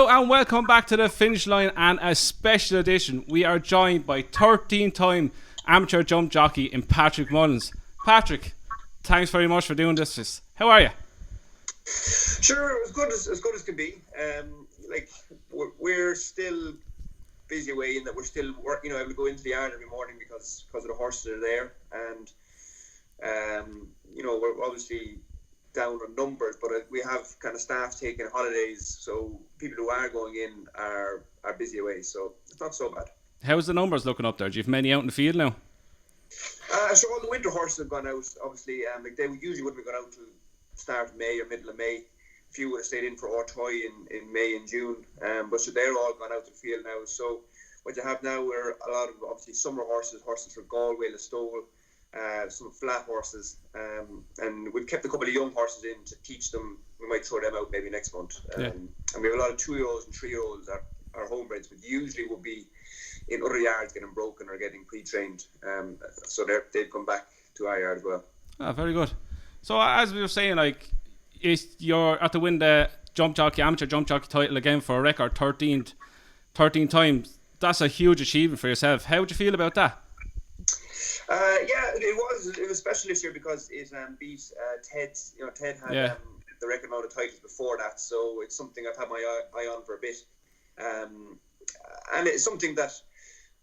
Hello and welcome back to the Finish Line and a special edition. We are joined by 13-time amateur jump jockey in Patrick Mullins. Patrick, thanks very much for doing this. How are you? Sure, as good as can be. We're still busy away in that we're still able to go into the yard every morning because of the horses that are there, and we're obviously down on numbers, but we have kind of staff taking holidays, so people who are going in are busy away, so it's not so bad. How's the numbers looking up there? Do you have many out in the field now? So all the winter horses have gone out, obviously. They usually wouldn't have gone out till start of May or middle of May. A few would have stayed in for Ortoy in May and June, but so they're all gone out to the field now. So what you have now are a lot of obviously summer horses for Galway, Listowel, some flat horses, and we've kept a couple of young horses in to teach them. We might throw them out maybe next month. And we have a lot of 2-year-olds and 3-year-olds that are homebreds, but usually will be in other yards getting broken or getting pre-trained. So they've come back to our yard as well. Very good. So as we were saying, you're at to win the amateur jump jockey title again for a record 13 times. That's a huge achievement for yourself. How would you feel about that? It was special this year because it beat Ted's. Ted had the record amount of titles before that, so it's something I've had my eye on for a bit, and it's something that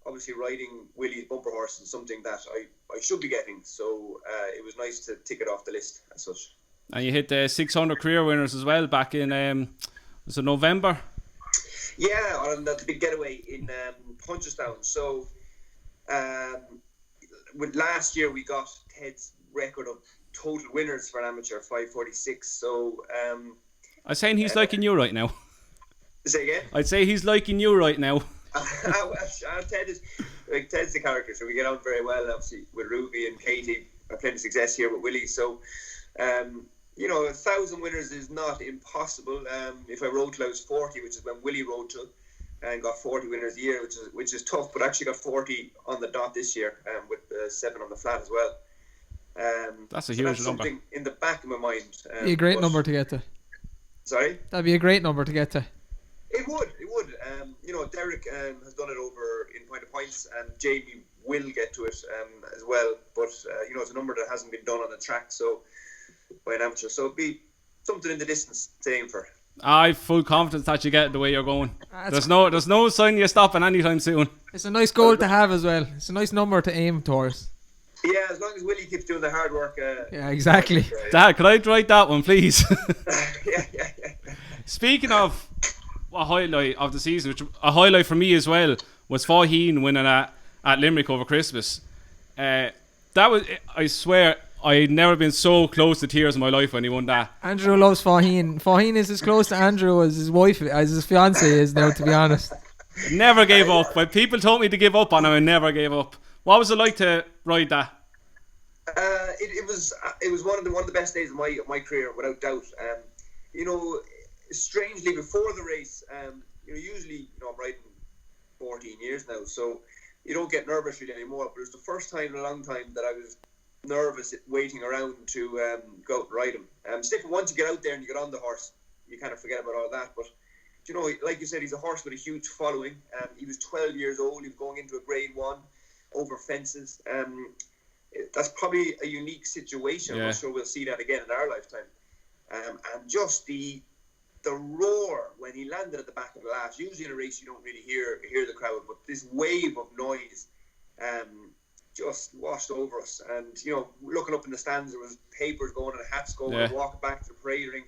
obviously riding Willie's bumper horse is something that I should be getting. So it was nice to tick it off the list as such. And you hit the 600 career winners as well back in was it November? Yeah, on the big getaway in Punchestown. So. With last year we got Ted's record of total winners for an amateur, 546. So I'm saying he's liking you right now. Say again? I'd say he's liking you right now. Ted's the character, so we get on very well. Obviously with Ruby and Katie, I've plenty of success here with Willie. So 1,000 winners is not impossible. If I rode till I was 40, which is when Willie rode to, and got 40 winners a year, which is tough, but actually got 40 on the dot this year, with 7 on the flat as well. That's a huge number. Something in the back of my mind. Be a great number to get to. Sorry? That'd be a great number to get to. It would. Derek has done it over in Point of Points, and Jamie will get to it as well. But it's a number that hasn't been done on the track, so by an amateur. So it'd be something in the distance to aim for. I've full confidence that you get it the way you're going. There's no sign you're stopping anytime soon. It's a nice goal to have as well. It's a nice number to aim towards. Yeah, as long as Willie keeps doing the hard work. Yeah, exactly. Dad, could I write that one, please? Yeah. Speaking of a highlight of the season, which a highlight for me as well, was Faheen winning at Limerick over Christmas. That was, I swear, I'd never been so close to tears in my life when he won that. Andrew loves Faheen. Faheen is as close to Andrew as his wife, as his fiancée is now, to be honest. Never gave up. When people told me to give up on him, I never gave up. What was it like to ride that? It was one of the best days of my career, without doubt. Strangely, before the race, usually I'm riding 14 years now, so you don't get nervous really anymore. But it was the first time in a long time that I was nervous waiting around to go out and ride him. Once you get out there and you get on the horse, you kind of forget about all that. But like you said, he's a horse with a huge following. He was 12 years old. He was going into a Grade 1 over fences. That's probably a unique situation. I'm not sure we'll see that again in our lifetime. And just the roar when he landed at the back of the lash. Usually in a race you don't really hear the crowd, but this wave of noise just washed over us. And looking up in the stands, there was papers going and hats going. And walking back to the parade ring,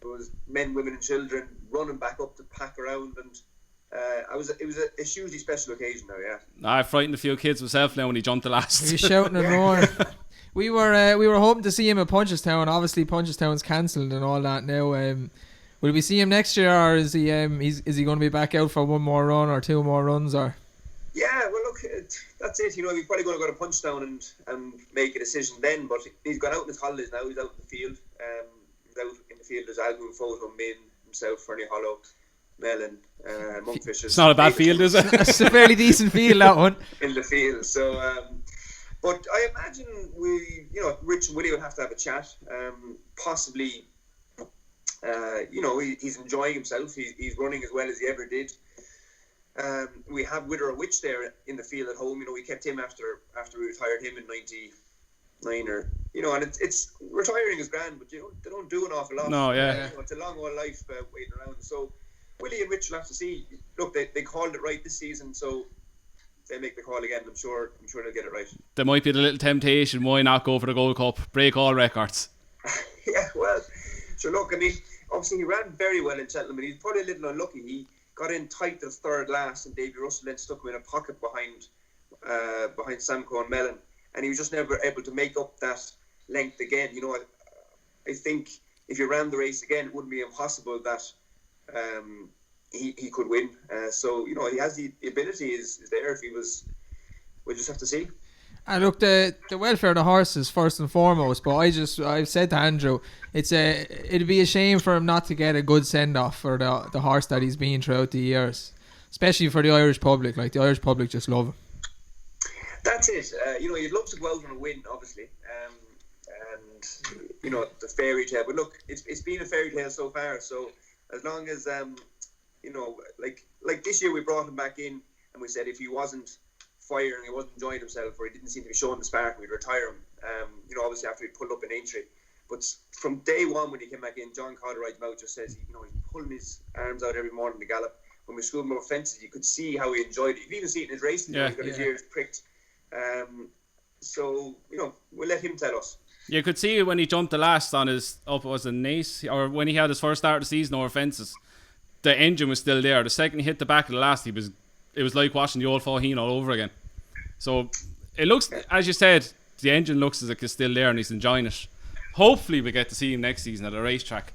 there was men, women and children running back up to pack around, and it was a hugely special occasion now. I frightened a few kids myself now when he jumped the last. He was shouting and roaring. We were hoping to see him at Punchestown. Obviously Punchestown's cancelled and all that now. Will we see him next year, or is he is he going to be back out for one more run or 2 more runs, or? Yeah, well, look, that's it. He's probably going to go to Punchestown and make a decision then. But he's gone out in his holidays now. He's out in the field. He's out in the field. There's Algoon, Photo, Min, himself, Fernie Hollow, Mellon, Monkfishers. It's not a bad field, is it? It's a fairly decent field, that one. In the field. So, but I imagine Rich and Willie would have to have a chat. Possibly He's enjoying himself. He's running as well as he ever did. We have Wither a Witch there in the field at home. We kept him after we retired him in '99, and it's retiring is grand, but they don't do an awful lot. No, yeah. It's a long old life waiting around. So Willie and Rich will have to see. Look, they called it right this season, so they make the call again. I'm sure they'll get it right. There might be the little temptation. Why not go for the Gold Cup? Break all records. Yeah, well, so look, I mean, obviously he ran very well in Cheltenham, and he's probably a little unlucky. He got in tight to the third last, and Davy Russell then stuck him in a pocket behind Samco and Mellon, and he was just never able to make up that length again. I think if you ran the race again, it wouldn't be impossible that he could win. So he has the ability is there. If he was, we'll just have to see. And look, the welfare of the horses first and foremost. But I've said to Andrew, it'd be a shame for him not to get a good send off for the horse that he's been throughout the years, especially for the Irish public. Like, the Irish public just love him. That's it. You'd love to go out on a win, obviously, and the fairy tale. But look, it's been a fairy tale so far. So as long as like this year we brought him back in, and we said if he wasn't firing, he wasn't enjoying himself, or he didn't seem to be showing the spark, we'd retire him. Obviously after he pulled up in Aintree. But from day one when he came back in, John Cotteright's mouth just says he's pulling his arms out every morning to gallop. When we schooled him over fences, you could see how he enjoyed it. You could even see it in his racing. He got his ears pricked. So we'll let him tell us. You could see when he jumped the last on his Nace, or when he had his first start of the season over fences, the engine was still there. The second he hit the back of the last, it was like watching the old Faugheen all over again. So it looks, as you said, the engine looks as if it's still there and he's enjoying it. Hopefully we get to see him next season at a racetrack.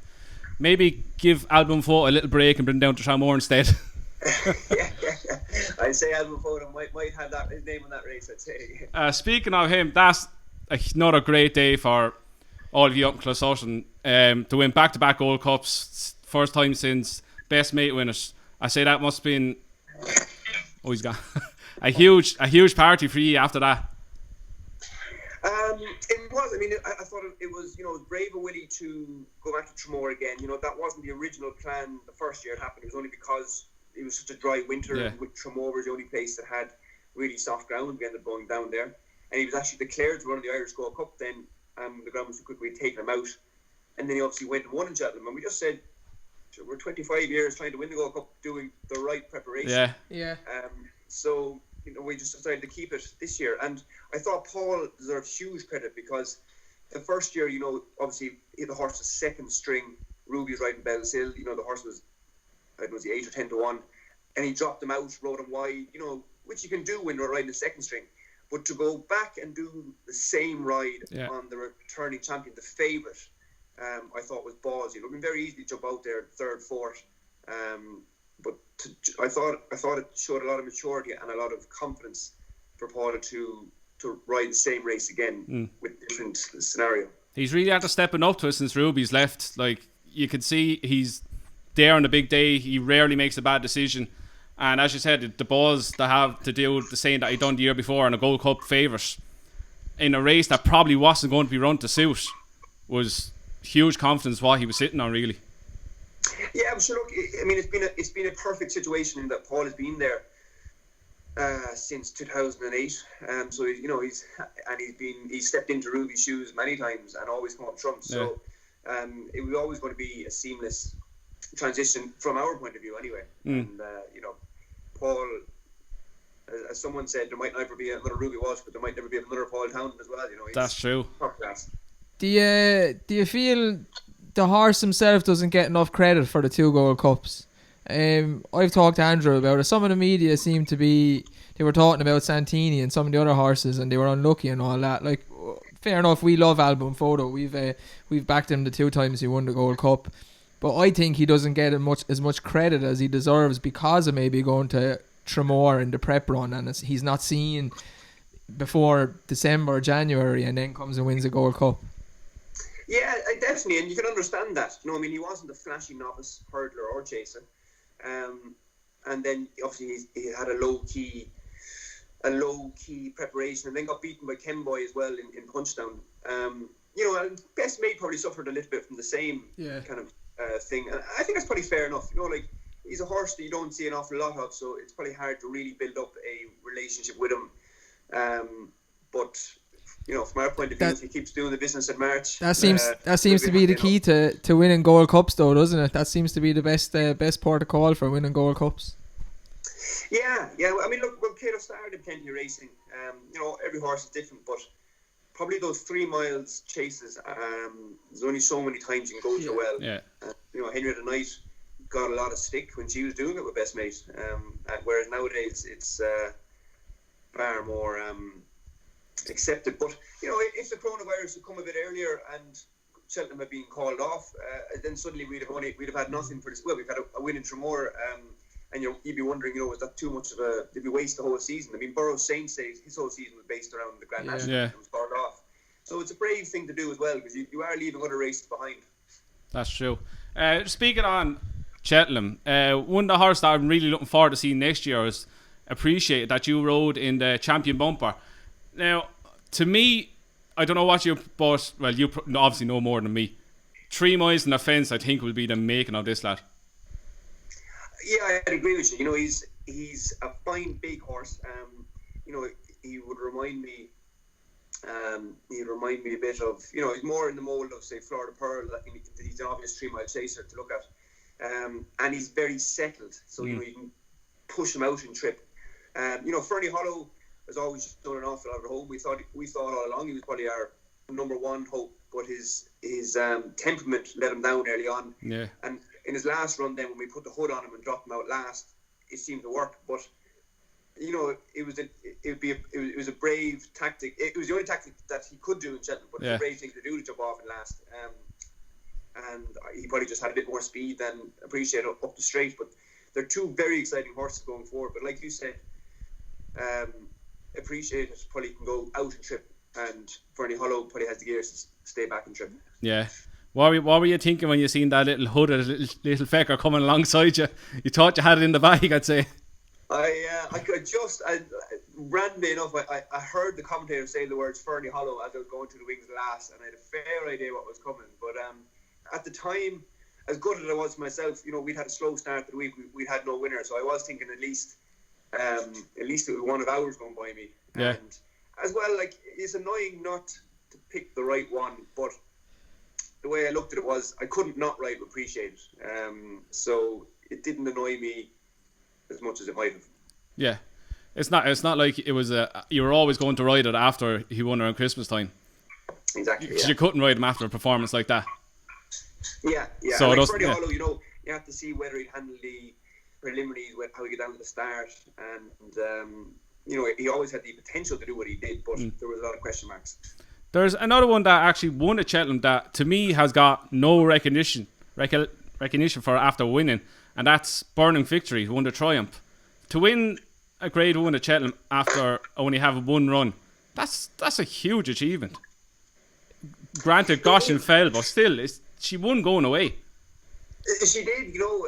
Maybe give Album Photo a little break and bring him down to Tramore instead. yeah. I'd say Album Photo might have his name on that race, I'd say. Speaking of him, that's another great day for all of you up in Closesutton, to win back-to-back Gold Cups, first time since best mate winners. I say that must have been he's gone. a huge party for you after that. It was. I mean, I thought it was. It was brave of Willie to go back to Tramore again. That wasn't the original plan. The first year it happened. It was only because it was such a dry winter. Yeah. And Tramore was the only place that had really soft ground. We ended up going down there, and he was actually declared to run the Irish Gold Cup. Then the ground was too quick. We'd taken him out, and then he obviously went and won in Cheltenham. And we just said, we're 25 years trying to win the Gold Cup, doing the right preparation. Yeah. So we just decided to keep it this year, and I thought Paul deserved huge credit because the first year, obviously the horse was second string. Ruby was riding Bell's Hill. The horse was, I don't know, was he 8 or 10 to 1, and he dropped him out, rode him wide. Which you can do when you're riding the second string, but to go back and do the same ride on the returning champion, the favourite, I thought was ballsy. It would have been very easy to jump out there third, fourth. But I thought it showed a lot of maturity and a lot of confidence for Paula to ride the same race again with different scenario. He's really had to stepping up to it since Ruby's left. Like, you could see he's there on the big day. He rarely makes a bad decision. And as you said, the balls to have to deal with the same that he'd done the year before and a Gold Cup favourite in a race that probably wasn't going to be run to suit was huge confidence what he was sitting on, really. Yeah, I'm sure. Look, I mean, it's been a perfect situation in that Paul has been there since 2008. So he's stepped into Ruby's shoes many times and always come up trumps. Yeah. So it was always going to be a seamless transition from our point of view, anyway. And Paul, as someone said, there might never be another Ruby Walsh, but there might never be another Paul Townend as well. That's true. Top class. Do you feel the horse himself doesn't get enough credit for the 2 Gold Cups? I've talked to Andrew about it. Some of the media seemed to be, they were talking about Santini and some of the other horses, and they were unlucky and all that. Like, fair enough, we love Album Photo. We've backed him the 2 times he won the Gold Cup, but I think he doesn't get as much credit as he deserves because of maybe going to Tramore in the prep run, and he's not seen before December or January, and then comes and wins a Gold Cup. Yeah, definitely, and you can understand that. He wasn't a flashy novice hurdler or chaser, and then obviously he had a low key preparation, and then got beaten by Kenboy as well in Punchdown. And Best Mate probably suffered a little bit from the same kind of thing, and I think that's probably fair enough. You know, like he's a horse that you don't see an awful lot of, so it's probably hard to really build up a relationship with him. But you know, from our point of view, if he keeps doing the business at March, that seems to be the key to winning Gold Cups, though, doesn't it? That seems to be the best port of call for winning Gold Cups. Yeah. I mean, look, when Cato started plenty of racing, you know, every horse is different, but probably those 3 miles chases, there's only so many times you can go so well. Yeah. You know, Henrietta Knight got a lot of stick when she was doing it with Best Mate, whereas nowadays it's far more accepted. But you know, if the coronavirus had come a bit earlier and Cheltenham had been called off, then suddenly we'd have had nothing for this. Well, we've had a win in Tremor, and you'd be wondering, you know, was that too much of a? Did we waste the whole season? I mean, Burroughs Saints says his whole season was based around the Grand National. It was called off, so it's a brave thing to do as well, because you are leaving other races behind. That's true. Speaking on Cheltenham, one of the horses that I'm really looking forward to seeing next year is Appreciate, that you rode in the Champion Bumper. Now, to me, I don't know what you, but well, you obviously know more than me. 3 miles in the fence, I think, will be the making of this lad. Yeah, I'd agree with you. You know, he's a fine big horse. You know, he would remind me. He'd remind me a bit of, you know, he's more in the mold of, say, Florida Pearl. He's an obvious 3 mile chaser to look at, and he's very settled. So you know, you can push him out in trip. You know, Fernie Hollow has always done an awful lot of hope. We thought all along he was probably our number one hope, but his temperament let him down early on. Yeah. And in his last run, then when we put the hood on him and dropped him out last, it seemed to work. But you know, it was a brave tactic. It was the only tactic that he could do in Cheltenham, but it was a brave thing to do to jump off in last. And he probably just had a bit more speed than Appreciate up the straight. But they're 2 very exciting horses going forward. But like you said, Appreciate it probably can go out and trip, and Fernie Hollow probably has the gears to stay back and trip. Yeah. What were you thinking when you seen that little hooded little fecker coming alongside you? You thought you had it in the bag, I'd say. I could just, randomly enough, I heard the commentator say the words Fernie Hollow as I was going through the wings last, and I had a fair idea what was coming. But at the time, as good as I was myself, you know, we'd had a slow start to the week. We'd had no winner, so I was thinking at least it was one of ours going by me. Yeah. And as well, like, it's annoying not to pick the right one, but the way I looked at it was I couldn't not ride Appreciate it. So it didn't annoy me as much as it might have. Yeah. It's not like it was you were always going to ride it after he won around Christmas time. Exactly. You couldn't ride him after a performance like that. Yeah. So like Freddie Hollow, you know, you have to see whether he'd handle the preliminaries, how he get down to the start, and you know, he always had the potential to do what he did, but there was a lot of question marks. There's another one that actually won at Cheltenham that to me has got no recognition for after winning, and that's Burning Victory, who won the Triumph. To win a Grade 1 at Cheltenham after only having one run, that's a huge achievement. Granted, Goshen fell, but still, she won going away. She did, you know.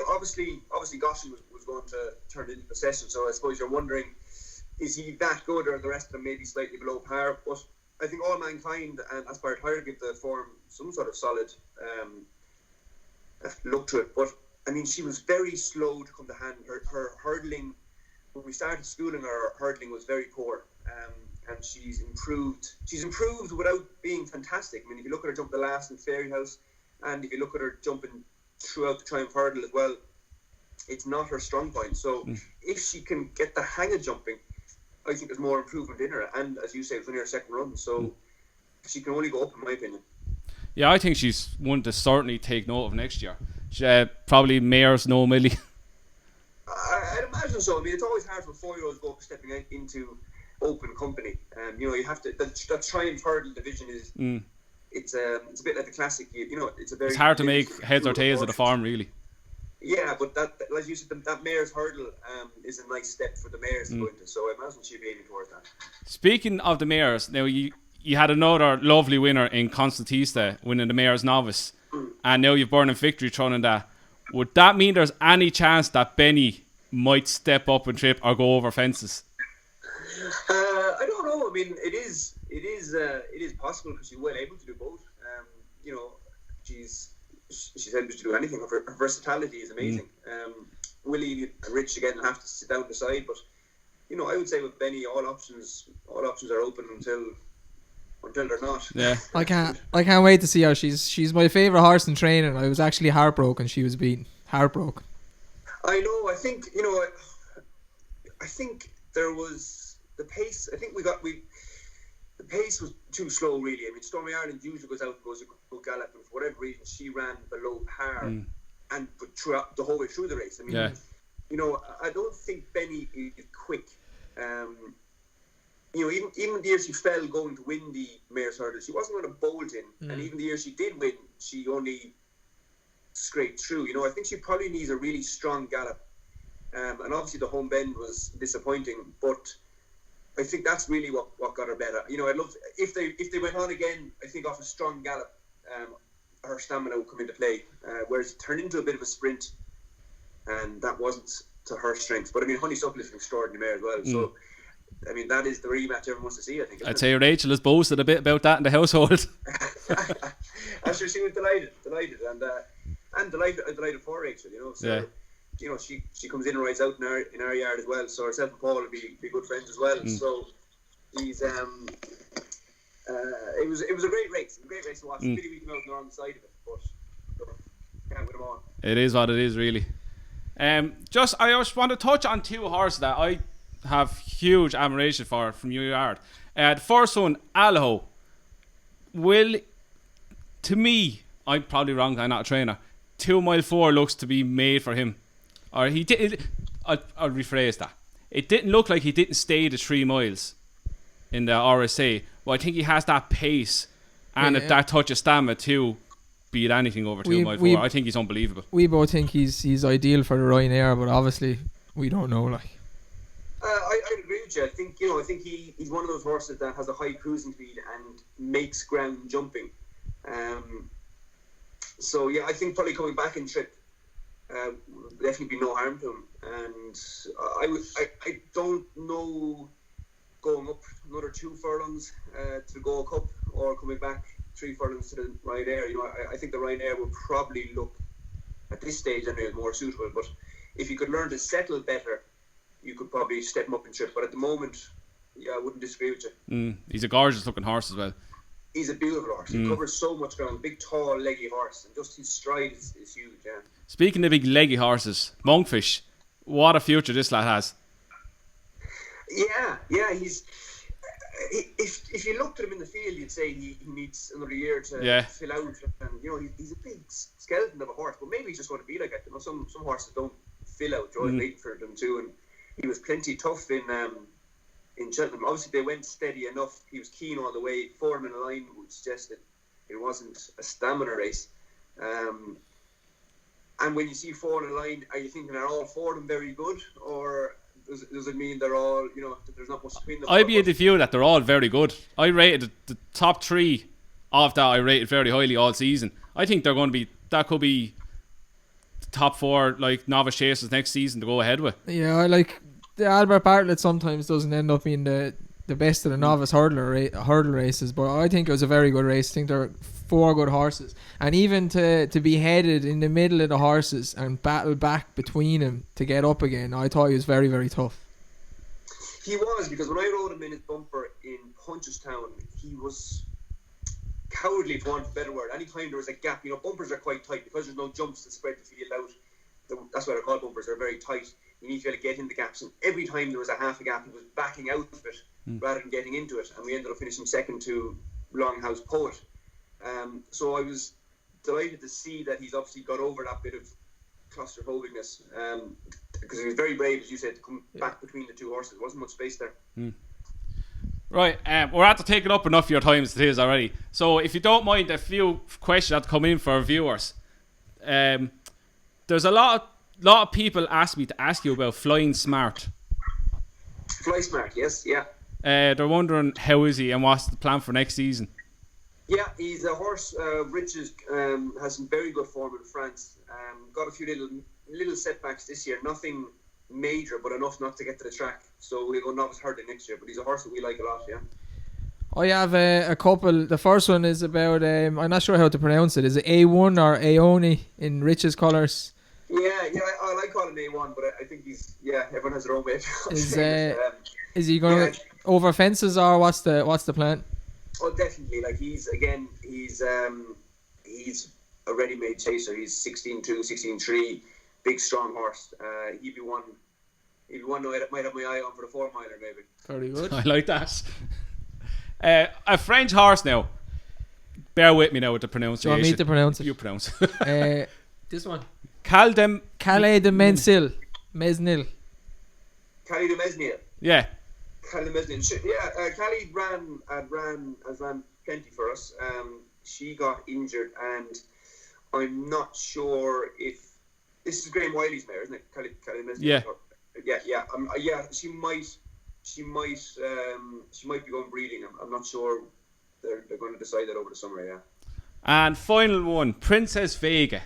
Obviously, Goshen was going to turn into the session. So I suppose you're wondering, is he that good, or the rest of them maybe slightly below par? But I think All Mankind and Aspire Higher give the form some sort of solid look to it. But I mean, she was very slow to come to hand. Her hurdling, when we started schooling her hurdling was very poor. And she's improved. She's improved without being fantastic. I mean, if you look at her jump the last in Fairy House, and if you look at her jumping throughout the Triumph Hurdle as well, it's not her strong point. So if she can get the hang of jumping, I think there's more improvement in her. And as you say, it's only her second run, so she can only go up, in my opinion. Yeah, I think she's one to certainly take note of next year. Probably Mayor's no Millie. I'd imagine so. I mean, it's always hard for 4-year-olds to go stepping out into open company. You know, you have to. That Triumph Hurdle division is. It's a bit like the classic. You know, it's hard to make heads or tails of the farm, really. Yeah, but that, as you said, that Mayor's Hurdle is a nice step for the Mayor's to go into. So I imagine she'll be aiming towards that. Speaking of the Mayor's, now you had another lovely winner in Constantista winning the Mayor's Novice, and now you've Burning Victory thrown in that. Would that mean there's any chance that Benny might step up and trip or go over fences? I don't know. I mean, it is possible because she's well able to do both. You know, she's she's able to do anything. Her versatility is amazing. Willie and Rich again have to sit down and decide, but I would say with Benny, all options are open until they're not. Yeah, I can't wait to see her. She's my favourite horse in training. I was actually heartbroken she was beaten. Heartbroken. I know. I think I think there was the pace. I think the pace was too slow, really. I mean, Stormy Ireland usually goes out and goes a good gallop, and for whatever reason, she ran below par, and throughout the whole way through the race. I mean, I don't think Benny is quick. Even the year she fell going to win the Mayor's Hurdle, she wasn't going to bolt in, and even the year she did win, she only scraped through. I think she probably needs a really strong gallop, and obviously the home bend was disappointing, but I think that's really what got her better. I'd love if they went on again. I think off a strong gallop, her stamina would come into play. Whereas it turned into a bit of a sprint, and that wasn't to her strength. But I mean, Honeysuckle is an extraordinary mare as well. So I mean, that is the rematch everyone wants to see, I think. I'd say Rachel has boasted a bit about that in the household. I'm sure she was delighted, and delighted for Rachel. So, she comes in and rides out in our yard as well. So herself and Paul will be good friends as well. So he's it was a great race. To watch. Really we came out on the wrong side of it, but can't win them all. It is what it is, really. I just want to touch on two horses that I have huge admiration for from your yard. The first one, Allaho, to me, I'm probably wrong, I'm not a trainer, 2 mile 4 looks to be made for him. Or he did. I'll rephrase that. It didn't look like he didn't stay the 3 miles in the RSA, but I think he has that pace and that touch of stamina to beat anything over 2 mile 4. I think he's unbelievable. We both think he's ideal for the Ryanair, but obviously we don't know. I agree with you. I think he's one of those horses that has a high cruising speed and makes ground jumping. So yeah, I think probably coming back in trip would definitely be no harm to him. And I don't know going up another 2 furlongs to the Gold Cup or coming back 3 furlongs to the Ryanair. I think the Ryanair would probably look at this stage anyway more suitable. But if you could learn to settle better, you could probably step him up in trip. But at the moment, I wouldn't disagree with you. He's a gorgeous looking horse as well. He's a beautiful horse. He covers so much ground. Big, tall, leggy horse. And just his stride is huge, yeah. Speaking of big, leggy horses, Monkfish, what a future this lad has. Yeah. He's... If you looked at him in the field, you'd say he needs another year to fill out. And, he's a big skeleton of a horse. But maybe he's just going to be like that. Some horses don't fill out. Joy waiting for them too. And he was plenty tough in Cheltenham. Obviously, they went steady enough. He was keen all the way. 4 in a line would suggest that it wasn't a stamina race. And when you see 4 in a line, are you thinking are all 4 of them very good, or does it mean they're all that there's not much between them? I'd be of the view that they're all very good. I rated the top 3 of that. I rated very highly all season. I think they're going to be. That could be the top 4 like novice chasers next season to go ahead with. Yeah, I like. The Albert Bartlett sometimes doesn't end up being the best of the novice hurdle races, but I think it was a very good race. I think there are 4 good horses, and even to be headed in the middle of the horses and battle back between them to get up again, I thought he was very, very tough. He was, because when I rode him in his bumper in Punchestown, he was cowardly, for want of a better word. Anytime there was a gap, bumpers are quite tight because there's no jumps to spread the field out. That's why they're called bumpers. They're very tight. You need to be able to get in the gaps, and every time there was a half a gap, he was backing out of it rather than getting into it, and we ended up finishing second to Longhouse Poet. So I was delighted to see that he's obviously got over that bit of claustrophobicness, because he was very brave, as you said, to come back between the 2 horses. There wasn't much space there. Right, we're at to take it up enough of your time as it is already. So if you don't mind, a few questions that come in for our viewers. There's a lot of people ask me to ask you about Flying Smart. Fly Smart, yes, yeah. They're wondering how is he and what's the plan for next season. Yeah, he's a horse. Rich has some very good form in France. Got a few little setbacks this year. Nothing major, but enough not to get to the track. So we'll go novice hurdling next year. But he's a horse that we like a lot, yeah. I have a couple. The first one is about, I'm not sure how to pronounce it. Is it A1 or Aoni in Rich's colours? Yeah, I like calling him A1, but I think he's, everyone has their own way of Is, saying it. Is he going over fences, or what's the plan? Oh, definitely. Like he's a ready-made chaser. He's 16-2, 16-3, big, strong horse. He'd be one I might have my eye on for the 4-miler, maybe. Very good. I like that. A French horse now. Bear with me now with the pronunciation. Do you want me to pronounce it? You pronounce it. This one. Calais de Mesnil. Calais de Mesnil. Yeah. Calais de Mesnil. Yeah, Calais ran plenty for us. She got injured, and I'm not sure if this is Graham Wiley's mare, isn't it? Calais de Mesnil. Yeah. Yeah. She might be going breeding. I'm not sure. They're going to decide that over the summer. Yeah. And final one, Princess Vega.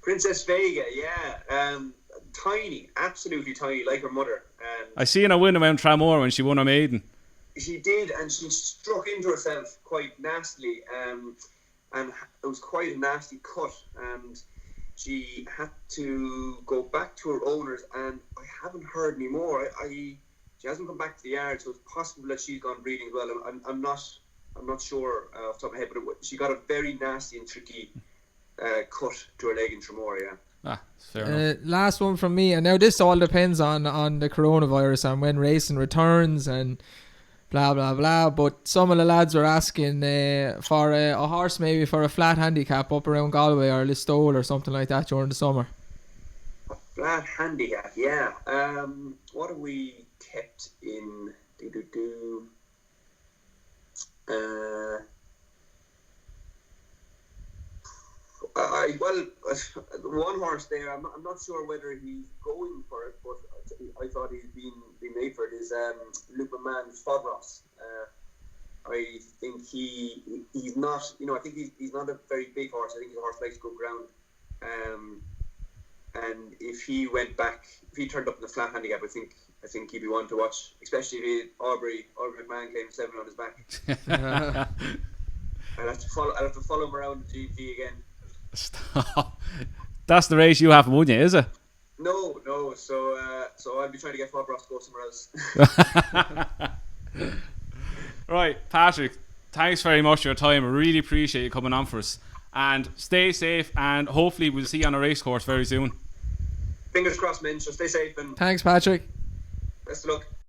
Princess Vega, yeah. Tiny, absolutely tiny, like her mother. I seen her win around Tramore when she won her maiden. She did, and she struck into herself quite nastily, and it was quite a nasty cut, and she had to go back to her owners, and I haven't heard any more. She hasn't come back to the yard, so it's possible that she's gone breeding as well. I'm not sure off the top of my head, but she got a very nasty and tricky cut to her leg in Tramore, yeah. Fair enough. Last one from me, and now this all depends on the coronavirus and when racing returns and blah blah blah, but some of the lads were asking for a horse, maybe for a flat handicap up around Galway or Listowel or something like that during the summer. A flat handicap, yeah. What have we kept in one horse there, I'm not sure whether he's going for it, but I thought he's been made for it, is Luke McMahon's Fodross. I think he's not, I think he's not a very big horse. I think the horse likes to go ground. And if he turned up in the flat handicap, I think he'd be one to watch, especially if Aubrey McMahon claimed 7 on his back. I'll have to follow him around the GP again. Stop. That's the race you haven't won yet, is it? No. So I'll be trying to get Fodross to go somewhere else. Right, Patrick, thanks very much for your time. I really appreciate you coming on for us. And stay safe, and hopefully we'll see you on a race course very soon. Fingers crossed, men. So stay safe and thanks, Patrick. best of luck.